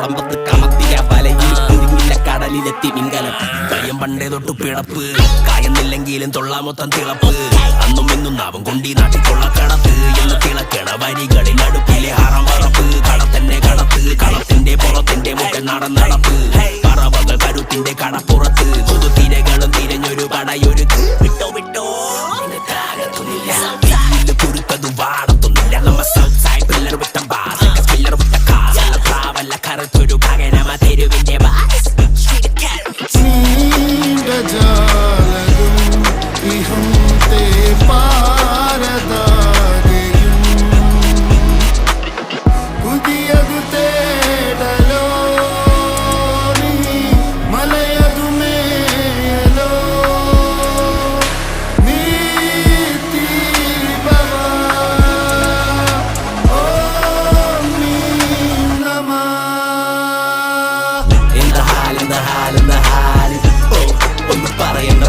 കുളമ്പത്ത് കമത്തിയ വലയിൽ കുരുങ്ങില്ല കടലിലെത്തി മിങ്കലം കായം പണ്ടേ തൊട്ടു പിളപ്പ് കായുന്നില്ലെങ്കിലും തൊള്ള മൊത്തം തിളപ്പ് അന്നും ഇന്നും നാവും കൊണ്ടീ നാട്ടിൽ കൊള്ളക്കടത്ത് എന്ന് തിളക്കണ വരികളിൽ അടുപ്പിലെ ഹറമറപ്പ് കടത്തന്നെ കടത്ത് കളത്തിന്റെ പുറത്തിന്റെ മുട്ടൻ നടപ്പ് പറവകൾ കരുത്തിന്റെ കടപ്പുറത്ത് പുതുതിരകളും തിരഞ്ഞൊരു പടയൊരുക്ക് വിട്ടോ വിട്ടോ കുരുത്തത് വാടത്തൊന്നില്ല നമ്മ സൗത്ത് സൈഡ് പിള്ളർ വിട്ട ബാസ് പിള്ളർ വിട്ട കാസ് പ്രാവല്ല കറുത്തൊരു പകരമ തെരുവിന്റെ bass in the hall, oh, ഒന്ന് പറയുന്ന